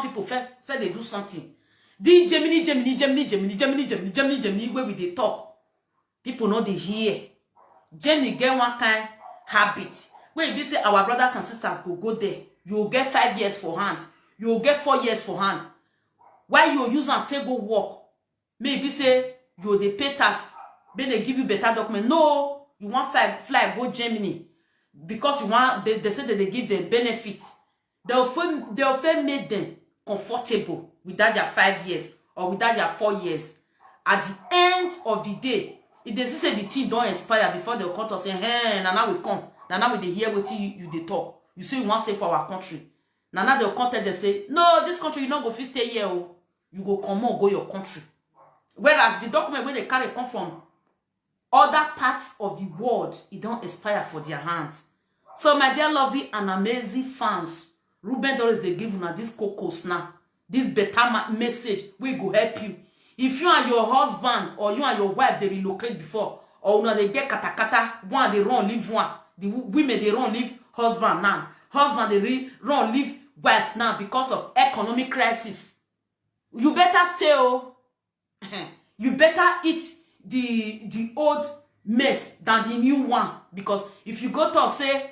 people fair they do something. The Gemini, where we they talk. People know they hear. Gemini get one kind habit. When you say our brothers and sisters go there, you will get 5 years for hand. You will get 4 years for hand. Why you use and take go work? Maybe say you they pay tax, then they give you better document. No, you want fly go Germany because you want they say that they give them benefits. They'll make them comfortable without their 5 years or without their 4 years. At the end of the day, if they say the thing don't expire before they'll come to say, hey, now we come. Now we they hear what you they talk. You say you want to stay for our country. Now they'll come tell they say, no, this country you not go fit stay here. Oh. You go come on, go your country. Whereas the document where they carry come from other parts of the world, it don't expire for their hands. So my dear lovely and amazing fans, Ruben Doris they give now this cocos now, this better message will go help you. If you and your husband or you and your wife they relocate before, or now they get katakata, one they run leave one, the women they run leave husband now, husband they run leave wife now because of economic crisis. You better stay, oh. You better eat the old mess than the new one. Because if you go to say,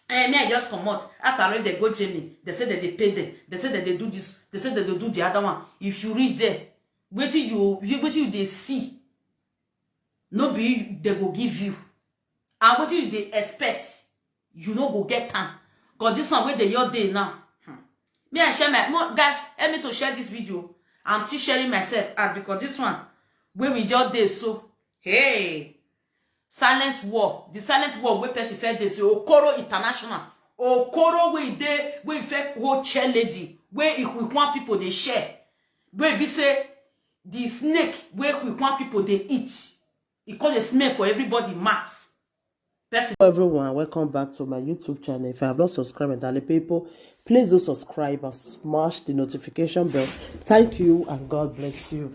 me I just come out, after they go Germany, they say that they pay them, they say that they do this, they say that they do the other one. If you reach there, wait till you they see, no be they go give you. And what you they expect, you know go get time. Because this one where they your day now. Me and share my guys, help me to share this video. I'm still sharing myself out because this one where we just did so hey silence war. The silent war where person fed this Okoro International. Okoro we fake whole chair lady where if we want people they share. Where we say the snake where we want people they eat. It call a smell for everybody max. Hello everyone, welcome back to my YouTube channel. If you have not subscribed, darling people, please do subscribe and smash the notification bell. Thank you and God bless you.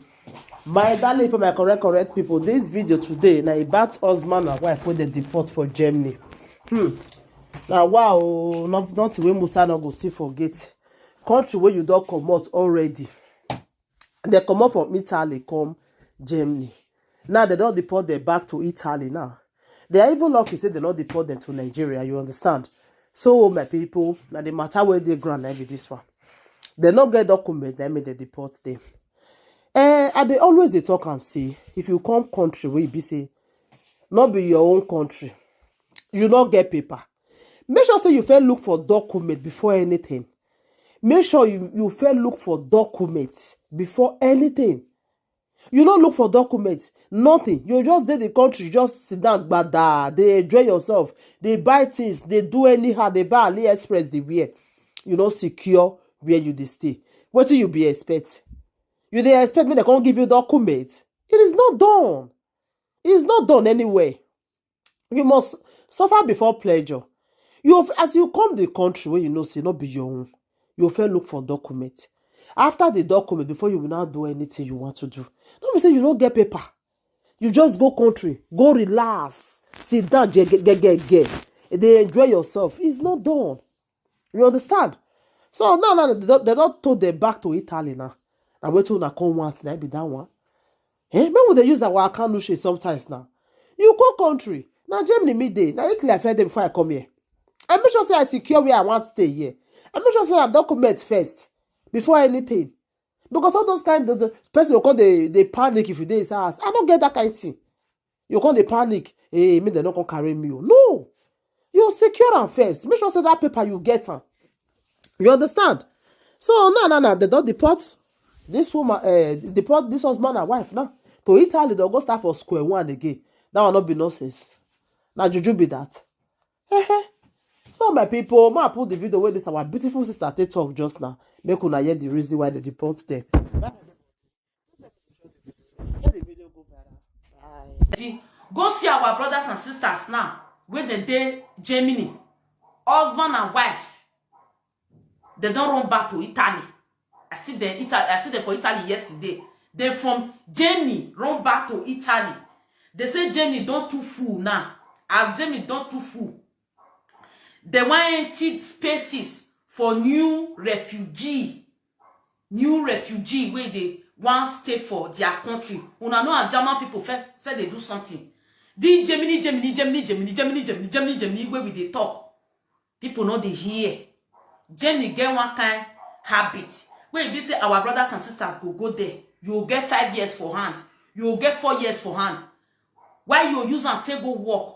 My darling people, my correct people, this video today now about husband and wife when they deport for Germany. Now wow, not the way Musa not go see forget. Country where you don't come out already. They come out from Italy, come Germany. Now they don't deport them back to Italy now. They are even lucky say they not deport them to Nigeria, you understand? So my people, now the matter where they grant every this one. They not get document, they may they deport them. And they always they talk and say, if you come country where you be say, not be your own country, you not get paper. Make sure say you fair look for document before anything. Make sure you fair look for documents before anything. You don't look for documents, nothing. You just did the country, just sit down, bada. They enjoy yourself. They buy things, they do anyhow. They buy AliExpress, they wear. You don't secure where you they stay. What do you be expect? You they expect me they can't give you documents? It is not done. It is not done anyway. You must suffer before pleasure. As you come the country where you know say not be your own, you fair look for documents. After the document, before you will not do anything you want to do. Don't be say you don't get paper. You just go country, go relax, sit down, get. They enjoy yourself. It's not done. You understand? So now they don't told them back to Italy now. And wait till I come once, now be that one. Maybe they use our account sometimes now. You go country. Now Germany midday. Now you clear them before I come here. I make sure say I secure where I want to stay here. I make sure say I document first. Before anything. Because all those kind of person will come they panic if you dey his house. I don't get that kind of thing. You come they panic. Hey, me they not gonna carry me. No. You secure them first. Make sure say that paper you get them. You understand? So no. They don't deport this woman, deport this husband and wife now. To Italy, they'll go start for square one again. That will not be nonsense. Now juju be that. So my people, ma put the video where this our beautiful sister take talk just now. Make una hear the reason why they deport them. Let the video go viral. Bye. Go see our brothers and sisters now. When they dey Germany, husband and wife, they don't run back to Italy. I see them for Italy yesterday. They from Germany run back to Italy. They say Germany don't too full now. As Germany don't too full. They want empty spaces for new refugee. new refugee where they want stay for their country. Una know a German people fair they do something. The Germany, where we they talk. People know they hear. Germany get one kind habit. Where if you say our brothers and sisters go there, you will get 5 years for hand. You will get 4 years for hand. Why you use and take go work?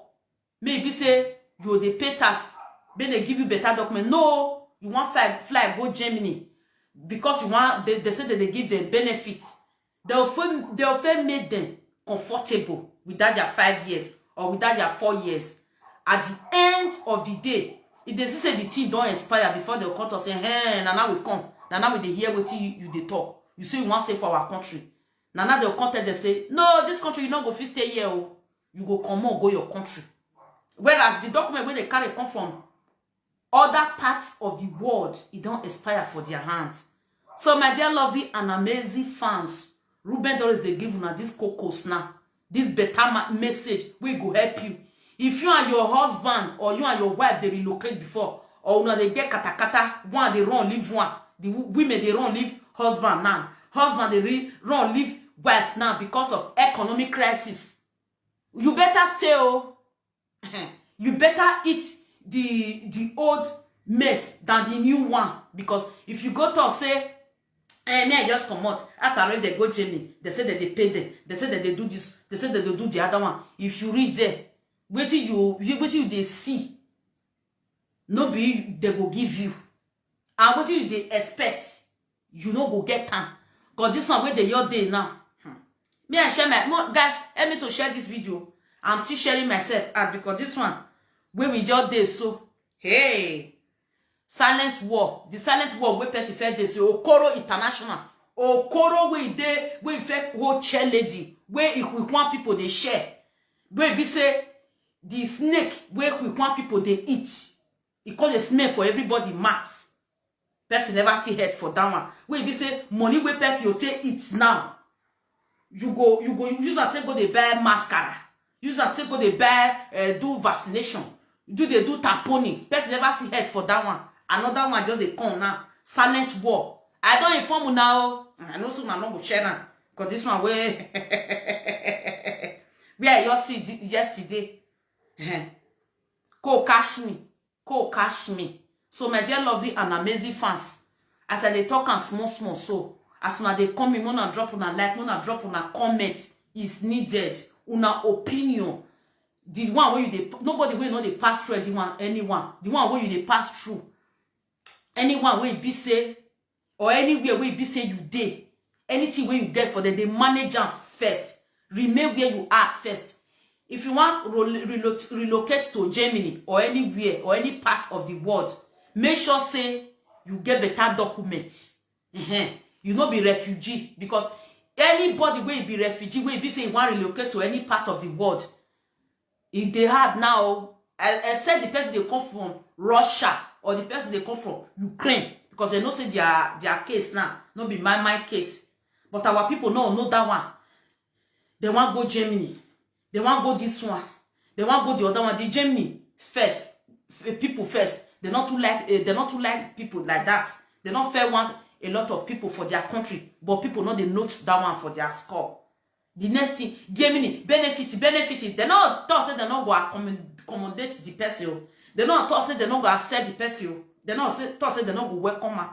Maybe say you they pay tax, then they give you better document. No, you want fly go Germany because you want they say that they give them benefits. They often made them comfortable without their 5 years or without their 4 years. At the end of the day, if they say the thing don't expire before they'll come to say, hey, now we come. Now we they hear what you they talk. You say you want to stay for our country. Now they'll come they say, no, this country you not go fit stay here. Oh. You go come on, go your country. Whereas the document where they carry come from other parts of the world, it don't expire for their hands. So my dear lovely and amazing fans, Ruben Doris they give you this cocos now. This better message will go help you. If you and your husband or you and your wife they relocate before, or una they get katakata, one they run leave one. The women they run leave husband now. Husband they run leave wife now because of economic crisis. You better stay, oh. You better eat the old mess than the new one. Because if you go to say, me I just come out. After they go Germany, they say that they pay them. They say that they do this. They say that they do the other one. If you reach there, wait till you they see. No be they go give you. And what you they expect, you know go get time. Because this one where they your day now. Me I share my guys, help me to share this video. I'm still sharing myself out because this one where we just did so hey silence war. The silent war where person fed this Okoro International. Okoro we dey we fake whole chair lady where if we want people they share. Where we say the snake where we want people they eat. It call a smell for everybody max. Person never see head for that one. Where we say money where person you take it now. You use and take go they buy mascara. Use and take go they buy do vaccination. They do tamponing. Person never see head for that one. Another one just they come now. Silent war. I don't inform you now. I know some are not go share now. Because this one where where you see yesterday. Go catch me. Go catch me. So my dear lovely and amazing fans, as I they talk and small so. As soon as they come in, wanna drop on a like, wanna drop on a comment is needed. Una opinion. The one where you they nobody will know they pass through anyone. The one where you they pass through. Anyone where you be say or anywhere where you be say you dey. Anything where you get for them, they manage them first. Remain where you are first. If you want relocate to Germany or anywhere or any part of the world, make sure say you get better documents. You not be refugee because anybody will be refugee will be say you want to relocate to any part of the world. If they had now, except the person they come from Russia or the person they come from Ukraine, because they know say their case now, not be my case. But our people know that one. They want go Germany. They want go this one. They want go the other one. The Germany first, people first. They not too like people like that. They not fair one. A lot of people for their country, but people know they note that one for their score. The next thing, Germany, benefit. They not talk say they not go accommodate the person. They not talk say they not go accept the person. They not talk say they not go welcome her.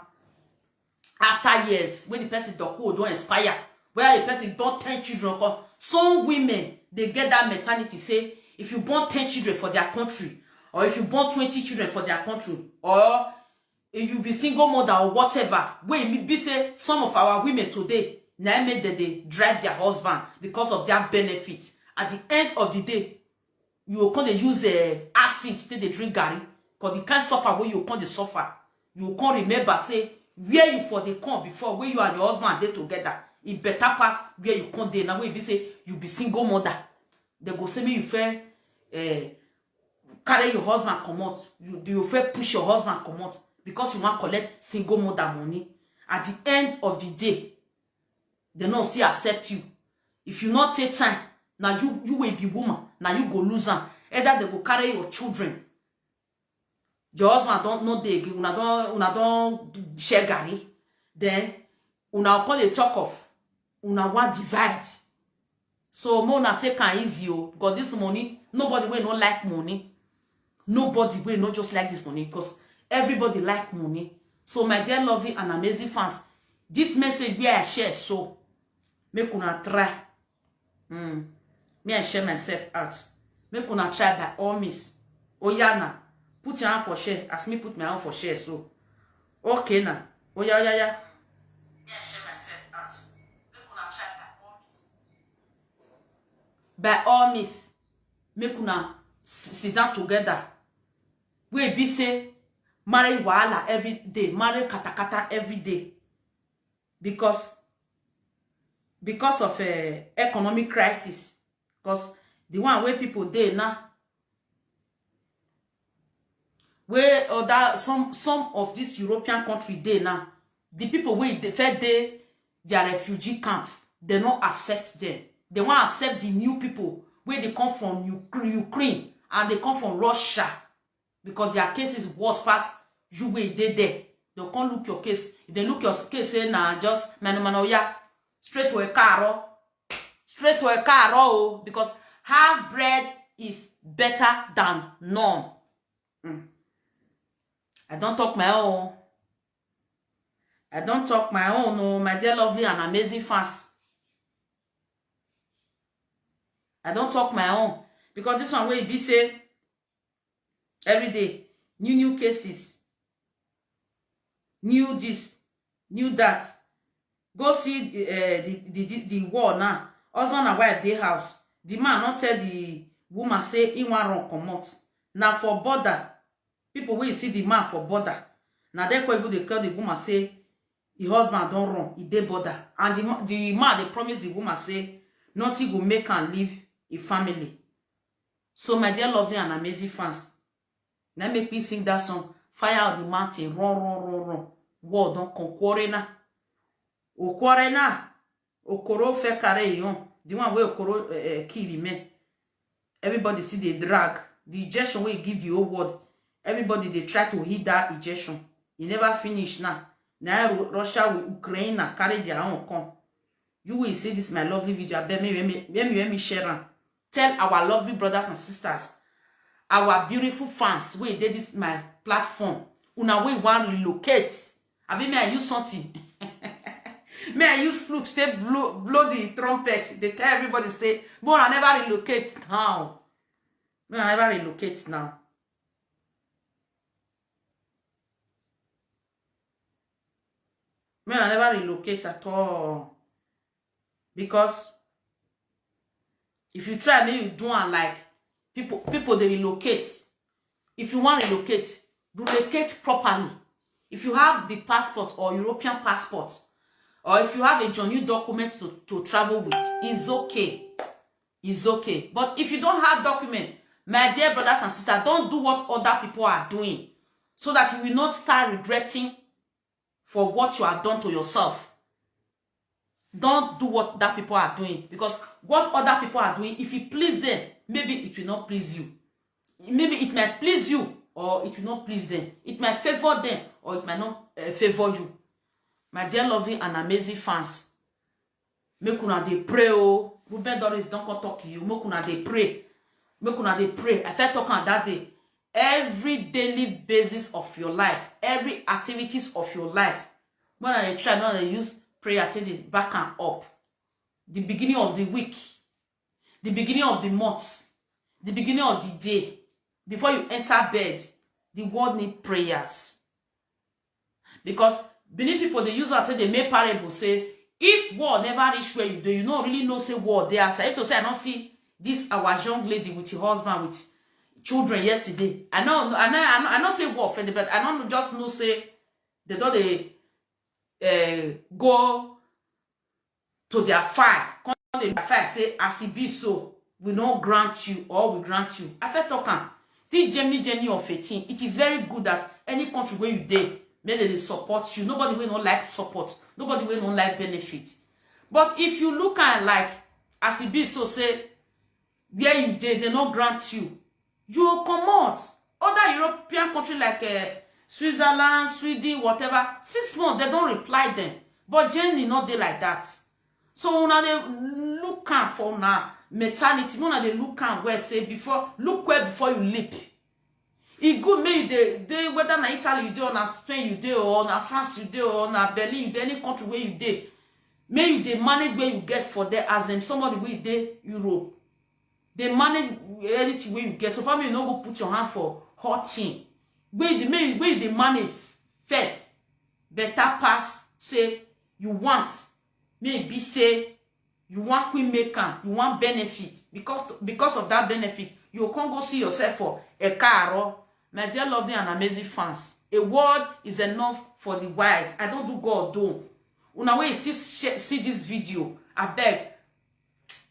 After years, when the person don't expire, where the person born 10 children, some women they get that mentality say if you born 10 children for their country, or if you born 20 children for their country, or if you be single mother or whatever, we be say some of our women today now made that they drive their husband because of their benefits. At the end of the day, you will come to use acid till they drink gari, because you can't suffer where you come to suffer. You can't remember say where you for the come before where you and your husband they together. It better pass where you come there now. Where you be say you be single mother, they go say me you fair carry your husband come out. You fair push your husband come out. Because you want to collect single mother money. At the end of the day, they don't still accept you. If you not take time, now you will be woman. Now you go lose them. Either they go carry your children. Your husband don't know they una don't share gari. Then una call a talk of una want divide. So more na take am easy o, because this money, nobody will not like money. Nobody will not just like this money, because everybody like money. So my dear loving and amazing fans, this message where I share, so make una try. Me I share myself out. Make una try by all means. Oyana, put your hand for share as me put my hand for share. So okay now. Oya. Me I share myself out. Make una try by all means. Make una sit down together. We be say marry wahala every day, marry katakata every day, because of economic crisis. Because the one where people dey now, where other some of this European country dey now, the people wey they fed dey their refugee camp, they not accept them. They want accept the new people where they come from Ukraine and they come from Russia, because their case is worse past you wey dey there. They can't look your case. If they look your case, say nah, just manoya straight to a car, because half bread is better than none. I don't talk my own. No, my dear lovely and amazing fans. I don't talk my own, because this one way be say every day new cases, new this, new that. Go see the war now. Husband and wife dey house. The man not tell the woman say he wan run comot. Now for border, people will see the man for border. Now they go they tell the woman say the husband don't run, he dey border. And the man they promise the woman say nothing will make am leave a family. So my dear loving and amazing fans, let me please sing that song. Fire of the mountain, run. War don't conquer na. Okware na. Okoro fe kare yon. The one where Okoro kill me. Everybody see the drag. The injection where give the whole world. Everybody they try to hit that injection. It never finish now. Now Russia with Ukraine carry their own come. You will see this my lovely video. Let me share am. Tell our lovely brothers and sisters, our beautiful fans, we did this my platform. Una we want relocate. I mean, may I use something? May I use flute to blow the trumpet? They tell everybody say, but I never relocate now. No, I never relocate now. Man, I never relocate at all. Because if you try, maybe you do one like people they relocate. If you want to relocate properly. If you have the passport or European passport, or if you have a genuine document to travel with, it's okay. It's okay. But if you don't have document, my dear brothers and sisters, don't do what other people are doing, so that you will not start regretting for what you have done to yourself. Don't do what that people are doing, because what other people are doing, if it please them, maybe it will not please you. Maybe it might please you, or it will not please them. It might favor them, or it might not favor you. My dear loving and amazing fans, make una dey pray oh. Ruben Doris don't come talk to you. Make una dey pray. Make una dey pray. I felt talking on that day. Every daily basis of your life, every activities of your life, when I try, when I use prayer till the back and up. The beginning of the week, the beginning of the month, the beginning of the day, before you enter bed, the world need prayers. Because many people, they use until they make parable say, if war never reach where you do, you don't really know say war there. So if to say I don't see this our young lady with her husband with children yesterday. I know say war for the, but I don't just know say they don't go to their fire. Come the fire say as it be so, we don't grant you or we grant you. I felt talking. This journey of 18, it is very good that any country where you dey, may they support you. Nobody will not like support. Nobody will not like benefit. But if you look at like as it be so say where you dey, they not grant you. You come out. Other European countries like Switzerland, Sweden, whatever, 6 months, they don't reply them. But Jenny not dey like that. So una dey look am for una mentality. Una dey look am where say before, look where before you leap. E good make you dey whether na Italy you dey or na Spain you dey or na France you dey or na Berlin you dey, any country where you dey. Make you dey manage where you get for there as in somebody wey dey Europe. They manage anything where you get. So family, you no go put your hand for hot thing. Where they manage first. Better pass say you want. Maybe say you want quick maker, you want benefit. Because of that benefit, you can't go see yourself for a car. My dear lovely and amazing fans, a word is enough for the wise. I don't do God do. Una way still see this video, I beg.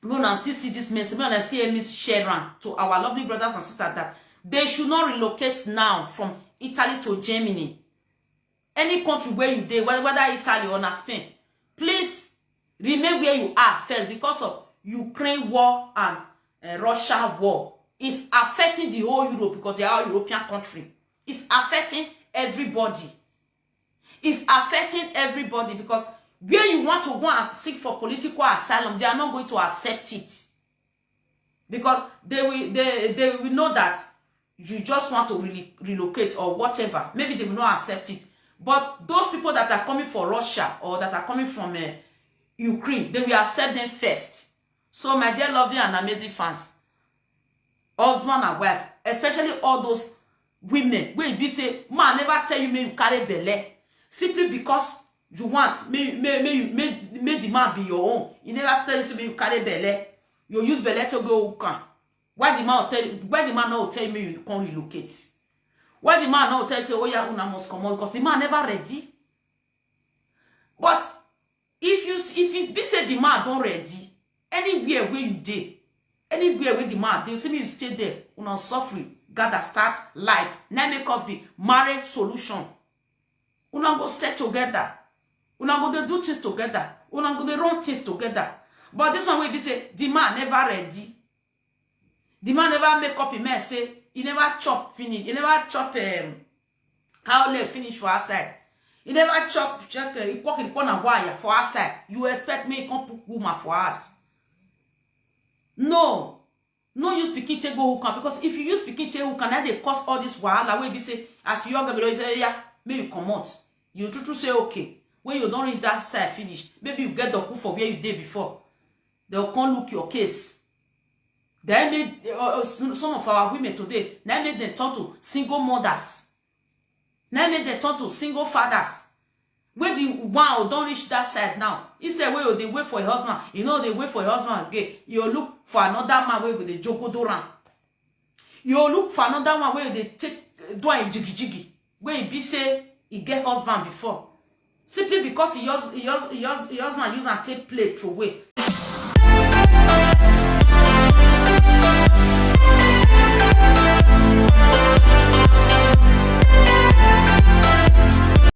Una still see this message. Una still hear me share to our lovely brothers and sisters that they should not relocate now from Italy to Germany. Any country where you dey, whether Italy or na Spain, please remain where you are first because of Ukraine war and Russia war. It's affecting the whole Europe because they are a European country. It's affecting everybody. It's affecting everybody because where you want to go and seek for political asylum, they are not going to accept it. Because they will know that you just want to relocate or whatever. Maybe they will not accept it. But those people that are coming from Russia or that are coming from Ukraine, they will accept them first. So my dear lovely and amazing fans, husband and wife, especially all those women, where you say, man never tell you may you carry belle. Simply because you want, may the man be your own. He never tell you may you carry belle. You use belle to go hookah. Why the man not tell you you can't relocate? Why the man not tell you say, oh yeah, una must come on? Because the man never ready. But if it be say the man don't ready, anywhere where you dey, anywhere where the man, they see me you stay there, una suffering, gotta start life. Now make us be marriage solution. Una go stay together. Una go do things together. Una go run things together. But this one will be say the man never ready. The man never make up his mind say he never chop finish. He never chop cow leg finish for outside. He never chop check he walk in the corner wire for outside. You expect me come put woman for us? No. No use pikin take go hookah because if you use pikin take hookah, now they cause all this wahala wey be say as you young girl you say yeah, maybe you come out. You true say okay. When you don't reach that side finish, maybe you get the coup for where you did before. They'll come look your case. They made some of our women today, now made them turn to single mothers. Now made them turn to single fathers. When the one who don't reach that side now, instead where they wait for a husband, you know they wait for a husband again. You look for another man where they jogo doran. You look for another one where they take do a jiggy jiggy. Where he be say he get husband before. Simply because he husband use and take play through way.